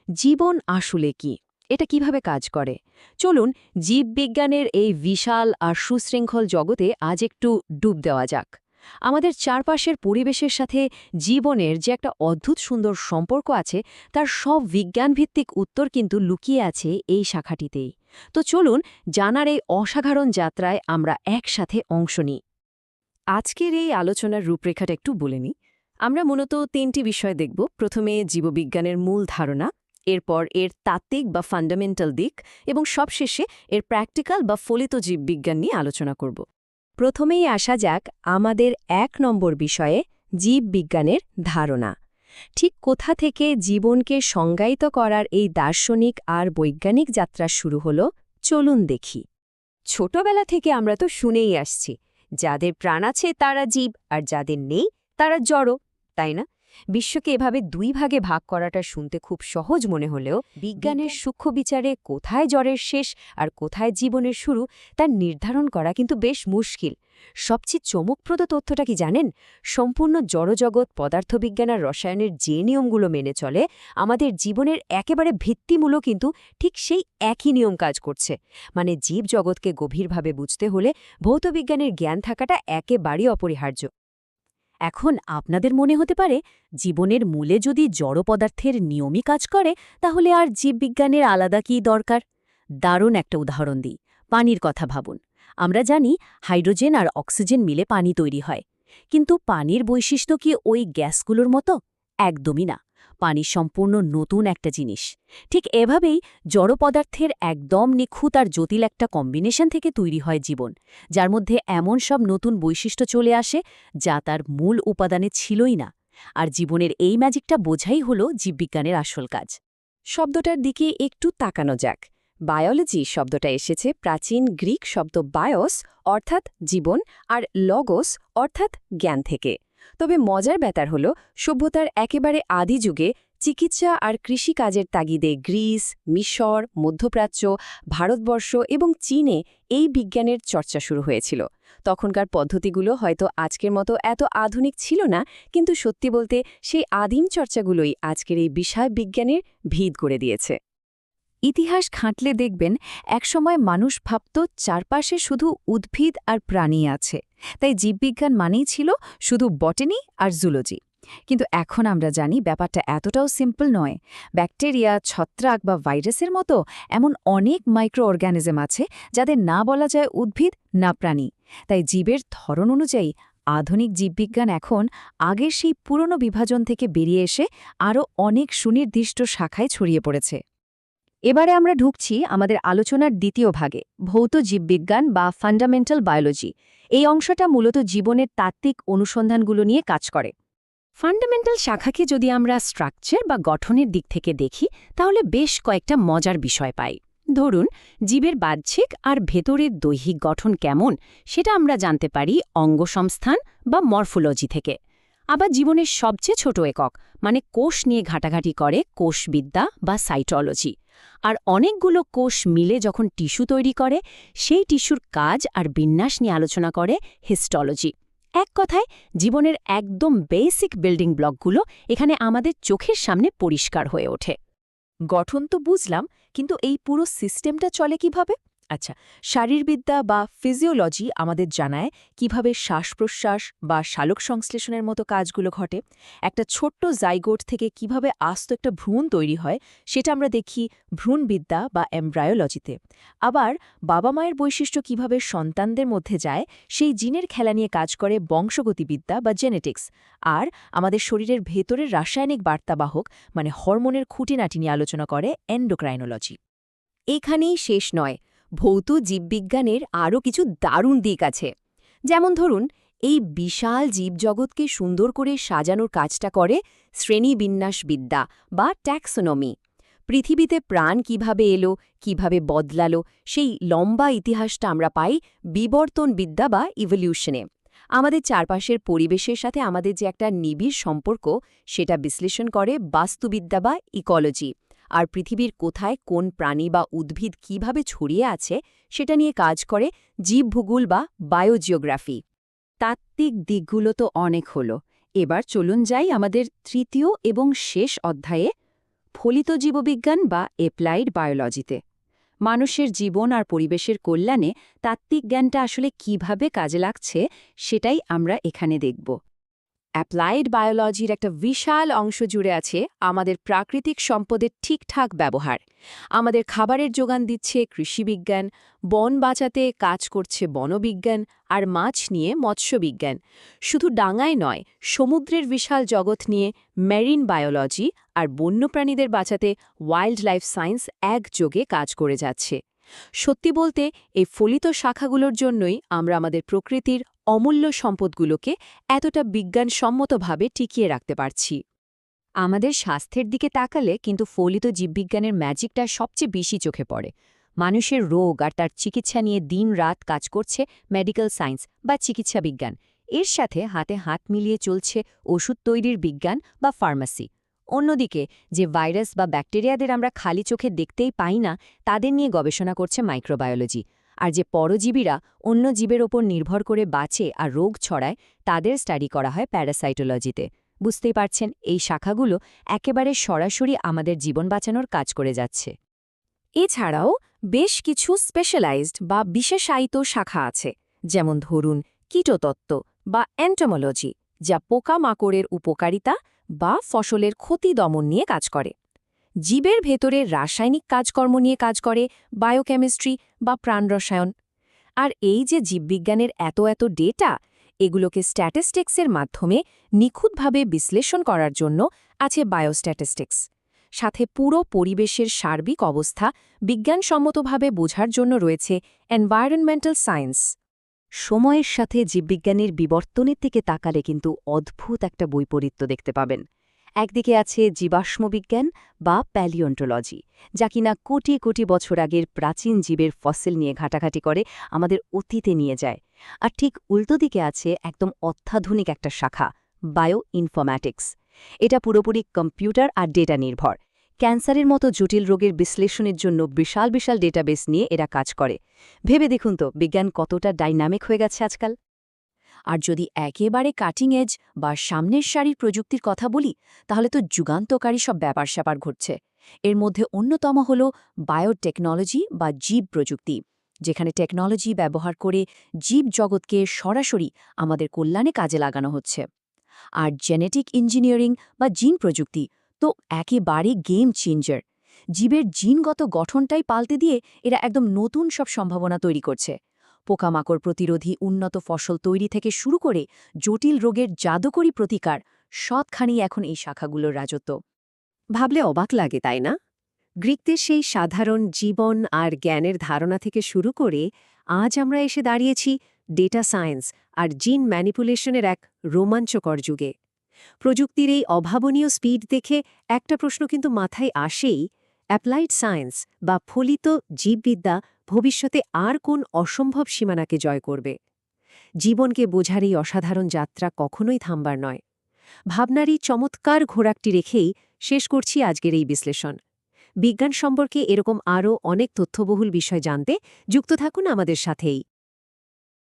জীবন আসলে কি? এটা কিভাবে কাজ করে? চলুন জীববিজ্ঞানের এই বিশাল আর সুশৃঙ্খল জগতে আজ একটু ডুব দেওয়া যাক। আমাদের চারপাশের পরিবেশের সাথে জীবনের যে একটা অদ্ভুত সুন্দর সম্পর্ক আছে, তার সব বিজ্ঞানভিত্তিক উত্তর কিন্তু লুকিয়ে আছে এই শাখাটিতেই। তো চলুন জানার এই অসাধারণ যাত্রায় আমরা একসাথে অংশ নিই। আজকের এই আলোচনার রূপরেখাটা একটু বলে নিই। আমরা মূলত ৩টি বিষয় দেখব। প্রথমে জীববিজ্ঞানের মূল ধারণা, এরপর এর তাত্ত্বিক বা ফান্ডামেন্টাল দিক, এবং সবশেষে এর প্র্যাকটিক্যাল বা ফলিত জীববিজ্ঞান নিয়ে আলোচনা করব। প্রথমেই আসা যাক আমাদের ১ নম্বর বিষয়ে, জীববিজ্ঞানের ধারণা। ঠিক কোথা থেকে জীবনকে সংজ্ঞায়িত করার এই দার্শনিক আর বৈজ্ঞানিক যাত্রা শুরু হলো, চলুন দেখি। ছোটবেলা থেকে আমরা তো শুনেই আসছি, যাদের প্রাণ আছে তারা জীব, আর যাদের নেই তারা জড়, তাই না? বিশ্বকে এভাবে ২ ভাগে ভাগ করাটা শুনতে খুব সহজ মনে হলেও বিজ্ঞানের সূক্ষ্ম বিচারে কোথায় জড়ের শেষ আর কোথায় জীবনের শুরু তা নির্ধারণ করা কিন্তু বেশ মুশকিল। সবচেয়ে চমকপ্রদ তথ্যটা কি জানেন? সম্পূর্ণ জড়জগৎ পদার্থবিজ্ঞান আর রসায়নের যে নিয়মগুলো মেনে চলে, আমাদের জীবনের একেবারে ভিত্তিমূলক কিন্তু ঠিক সেই একই নিয়ম কাজ করছে। মানে জীবজগৎকে গভীরভাবে বুঝতে হলে ভৌতবিজ্ঞানের জ্ঞান থাকাটা একেবারেই অপরিহার্য। এখন আপনাদের মনে হতে পারে, জীবনের মূলে যদি জড় পদার্থের নিয়মই কাজ করে, তাহলে আর জীববিজ্ঞানের আলাদা কী দরকার? দারুণ একটা উদাহরণ দিই। পানির কথা ভাবুন। আমরা জানি হাইড্রোজেন আর অক্সিজেন মিলে পানি তৈরি হয়। কিন্তু পানির বৈশিষ্ট্য কি ওই গ্যাসগুলোর মতো? একদমই না। পানি সম্পূর্ণ নতুন একটা জিনিস। ঠিক এভাবেই জড় পদার্থের একদম নিখুঁত আর জটিল একটা কম্বিনেশন থেকে তৈরি হয় জীবন, যার মধ্যে এমন সব নতুন বৈশিষ্ট্য চলে আসে যা তার মূল উপাদানে ছিলই না। আর জীবনের এই ম্যাজিকটা বোঝাই হল জীববিজ্ঞানের আসল কাজ। শব্দটার দিকে একটু তাকানো যাক। বায়োলজি শব্দটা এসেছে প্রাচীন গ্রিক শব্দ বায়োস অর্থাৎ জীবন, আর লগোস অর্থাৎ জ্ঞান থেকে। তবে মজার ব্যাপার হল, সভ্যতার একেবারে আদি যুগে চিকিৎসা আর কৃষিকাজের তাগিদে গ্রিস, মিশর, মধ্যপ্রাচ্য, ভারতবর্ষ এবং চীনে এই বিজ্ঞানের চর্চা শুরু হয়েছিল। তখনকার পদ্ধতিগুলো হয়তো আজকের মতো এত আধুনিক ছিল না, কিন্তু সত্যি বলতে সেই আদিম চর্চাগুলোই আজকের এই বিশাল বিজ্ঞানের ভিত করে দিয়েছে। ইতিহাস ঘাঁটলে দেখবেন, একসময় মানুষ ভাবত চারপাশে শুধু উদ্ভিদ আর প্রাণী আছে, তাই জীববিজ্ঞান মানেই ছিল শুধু বটানি আর জুলজি। কিন্তু এখন আমরা জানি ব্যাপারটা এতটাও সিম্পল নয়। ব্যাকটেরিয়া, ছত্রাক বা ভাইরাসের মতো এমন অনেক মাইক্রো অর্গানিজম আছে যাদের না বলা যায় উদ্ভিদ না প্রাণী। তাই জীবের ধরন অনুযায়ী আধুনিক জীববিজ্ঞান এখন আগের সেই পুরনো বিভাজন থেকে বেরিয়ে এসে আরও অনেক সুনির্দিষ্ট শাখায় ছড়িয়ে পড়েছে। এবারে আমরা ঢুকছি আমাদের আলোচনার দ্বিতীয় ভাগে, ভৌত জীববিজ্ঞান বা ফান্ডামেন্টাল বায়োলজি। এই অংশটা মূলত জীবনের তাত্ত্বিক অনুসন্ধানগুলো নিয়ে কাজ করে। ফান্ডামেন্টাল শাখাকে যদি আমরা স্ট্রাকচার বা গঠনের দিক থেকে দেখি, তাহলে বেশ কয়েকটা মজার বিষয় পাই। ধরুন, জীবের বাহ্যিক আর ভেতরের দৈহিক গঠন কেমন সেটা আমরা জানতে পারি অঙ্গসংস্থান বা মরফোলজি থেকে। আবার জীবনের সবচেয়ে ছোট একক মানে কোষ নিয়ে ঘাটাঘাটি করে কোষবিদ্যা বা সাইটোলজি। আর অনেকগুলো কোষ মিলে যখন টিস্যু তৈরি করে, সেই টিস্যুর কাজ আর বিন্যাস নিয়ে আলোচনা করে হিস্টোলজি। এক কথায়, জীবনের একদম বেসিক বিল্ডিং ব্লকগুলো এখানে আমাদের চোখের সামনে পরিষ্কার হয়ে ওঠে। গঠন তো বুঝলাম, কিন্তু এই পুরো সিস্টেমটা চলে কিভাবে? আচ্ছা, শারীরবিদ্যা বা ফিজিওলজি আমাদের জানায় কিভাবে শ্বাস-প্রশ্বাস বা সালোক সংশ্লেষণের মতো কাজগুলো ঘটে। একটা ছোট্ট জাইগোট থেকে কিভাবে আস্ত একটা ভ্রূণ তৈরি হয় সেটা আমরা দেখি ভ্রূণবিদ্যা বা এমব্রায়োলজিতে। আবার বাবা মায়ের বৈশিষ্ট্য কিভাবে সন্তানদের মধ্যে যায় সেই জিনের খেলা নিয়ে কাজ করে বংশগতিবিদ্যা বা জেনেটিক্স। আর আমাদের শরীরের ভেতরের রাসায়নিক বার্তাবাহক মানে হরমোনের খুঁটিনাটি নিয়ে আলোচনা করে এন্ডোক্রাইনোলজি। এখানেই শেষ নয়, ভৌত জীববিজ্ঞানের আরও কিছু দারুণ দিক আছে। যেমন ধরুন, এই বিশাল জীবজগৎকে সুন্দর করে সাজানোর কাজটা করে শ্রেণীবিন্যাসবিদ্যা বা ট্যাক্সোনমি। পৃথিবীতে প্রাণ কিভাবে এলো, কিভাবে বদলালো, সেই লম্বা ইতিহাসটা আমরা পাই বিবর্তনবিদ্যা বা ইভলিউশনে। আমাদের চারপাশের পরিবেশের সাথে আমাদের যে একটা নিবিড় সম্পর্ক, সেটা বিশ্লেষণ করে বাস্তুবিদ্যা বা ইকোলজি। আর পৃথিবীর কোথায় কোন প্রাণী বা উদ্ভিদ কিভাবে ছড়িয়ে আছে সেটা নিয়ে কাজ করে জীবভূগোল বা বায়োজিওগ্রাফি। তাত্ত্বিক দিকগুলো তো অনেক হলো। এবার চলুন যাই আমাদের তৃতীয় এবং শেষ অধ্যায়ে, ফলিত জীববিজ্ঞান বা অ্যাপ্লাইড বায়োলজিতে। মানুষের জীবন আর পরিবেশের কল্যাণে তাত্ত্বিক জ্ঞানটা আসলে কিভাবে কাজে লাগছে সেটাই আমরা এখানে দেখব। অ্যাপ্লাইড বায়োলজির একটা বিশাল অংশ জুড়ে আছে আমাদের প্রাকৃতিক সম্পদের ঠিকঠাক ব্যবহার। আমাদের খাবারের যোগান দিচ্ছে কৃষিবিজ্ঞান, বন বাঁচাতে কাজ করছে বনবিজ্ঞান, আর মাছ নিয়ে মৎস্যবিজ্ঞান। শুধু ডাঙায় নয়, সমুদ্রের বিশাল জগৎ নিয়ে মেরিন বায়োলজি আর বন্যপ্রাণীদের বাঁচাতে ওয়াইল্ড লাইফ সায়েন্স একযোগে কাজ করে যাচ্ছে। সত্যি বলতে এই ফলিত শাখাগুলোর জন্যই আমরা আমাদের প্রকৃতির অমূল্য সম্পদগুলোকে এতটা বিজ্ঞানসম্মতভাবে টিকিয়ে রাখতে পারছি। আমাদের স্বাস্থ্যের দিকে তাকালে কিন্তু ফলিত জীববিজ্ঞানের ম্যাজিকটা সবচেয়ে বেশি চোখে পড়ে। মানুষের রোগ আর তার চিকিৎসা নিয়ে দিন-রাত কাজ করছে মেডিকেল সায়েন্স বা চিকিৎসা বিজ্ঞান। এর সাথে হাতে হাত মিলিয়ে চলছে ওষুধ তৈরির বিজ্ঞান বা ফার্মাসি। অন্যদিকে যে ভাইরাস বা ব্যাকটেরিয়াদের আমরা খালি চোখে দেখতেই পাই না, তাদের নিয়ে গবেষণা করছে মাইক্রোবায়োলজি। আর যে পরজীবীরা অন্য জীবের ওপর নির্ভর করে বাঁচে আর রোগ ছড়ায়, তাদের স্টাডি করা হয় প্যারাসাইটোলজিতে। বুঝতেই পারছেন, এই শাখাগুলো একেবারে সরাসরি আমাদের জীবন বাঁচানোর কাজ করে যাচ্ছে। এছাড়াও বেশ কিছু স্পেশালাইজড বা বিশেষায়িত শাখা আছে, যেমন ধরুন কীটতত্ত্ব বা এন্টোমোলজি, যা পোকামাকড়ের উপকারিতা বা ফসলের ক্ষতি দমন নিয়ে কাজ করে। জীবের ভেতরে রাসায়নিক কাজকর্ম নিয়ে কাজ করে বায়োকেমিস্ট্রি বা প্রাণরসায়ন। আর এই যে জীববিজ্ঞানের এত এত ডেটা, এগুলোকে স্ট্যাটিস্টিক্সের মাধ্যমে নিখুঁতভাবে বিশ্লেষণ করার জন্য আছে বায়োস্ট্যাটিস্টিক্স। সাথে পুরো পরিবেশের সার্বিক অবস্থা বিজ্ঞানসম্মতভাবে বোঝার জন্য রয়েছে এনভায়রনমেন্টাল সায়েন্স। সময়ের সাথে জীববিজ্ঞানের বিবর্তনের দিকে তাকালে কিন্তু অদ্ভুত একটা বৈপরীত্য দেখতে পাবেন। একদিকে আছে জীবাশ্মবিজ্ঞান বা প্যালিওন্টোলজি, যা কিনা কোটি কোটি বছর আগের প্রাচীন জীবের ফসিল নিয়ে ঘাটাঘাটি করে আমাদের অতীতে নিয়ে যায়। আর ঠিক উল্টো দিকে আছে একদম অত্যাধুনিক একটা শাখা, বায়ো ইনফরম্যাটিক্স। এটা পুরোপুরি কম্পিউটার আর ডেটা নির্ভর। ক্যান্সারের মতো জটিল রোগের বিশ্লেষণের জন্য বিশাল বিশাল ডেটাবেস নিয়ে এরা কাজ করে। ভেবে দেখুন তো বিজ্ঞান কতটা ডাইনামিক হয়ে গেছে আজকাল। আর যদি একেবারে কাটিং এজ বা সামনের সারির প্রযুক্তির কথা বলি, তাহলে তো যুগান্তকারী সব ব্যাপার-স্যাপার ঘটছে। এর মধ্যে অন্যতম হল বায়োটেকনোলজি বা জীব প্রযুক্তি, যেখানে টেকনোলজি ব্যবহার করে জীব জগৎকে সরাসরি আমাদের কল্যাণে কাজে লাগানো হচ্ছে। আর জেনেটিক ইঞ্জিনিয়ারিং বা জিন প্রযুক্তি তো একেবারে গেম চেঞ্জার। জীবের জিনগত গঠনটাই পাল্টে দিয়ে এরা একদম নতুন সব সম্ভাবনা তৈরি করছে। পোকামাকড় প্রতিরোধী উন্নত ফসল তৈরি থেকে শুরু করে জটিল রোগের জাদুকরী প্রতিকার, সবখানি এখন এই শাখাগুলোর রাজত্ব। ভাবলে অবাক লাগে, তাই না? গ্রিকদের সেই সাধারণ জীবন আর জ্ঞানের ধারণা থেকে শুরু করে আজ আমরা এসে দাঁড়িয়েছি ডেটা সায়েন্স আর জিন ম্যানিপুলেশনের এক রোমাঞ্চকর যুগে। প্রযুক্তির এই অভাবনীয় স্পিড দেখে একটা প্রশ্ন কিন্তু মাথায় আসেই, অ্যাপ্লাইড সায়েন্স বা ফলিত জীববিদ্যা ভবিষ্যতে আর কোন অসম্ভব সীমানাকে জয় করবে? জীবনকে বোঝার এই অসাধারণ যাত্রা কখনোই থামবার নয়। ভাবনারই চমৎকার ঘোরাকটি রেখেই শেষ করছি আজকের এই বিশ্লেষণ। বিজ্ঞান সম্পর্কে এরকম আরও অনেক তথ্যবহুল বিষয় জানতে যুক্ত থাকুন আমাদের সাথেই।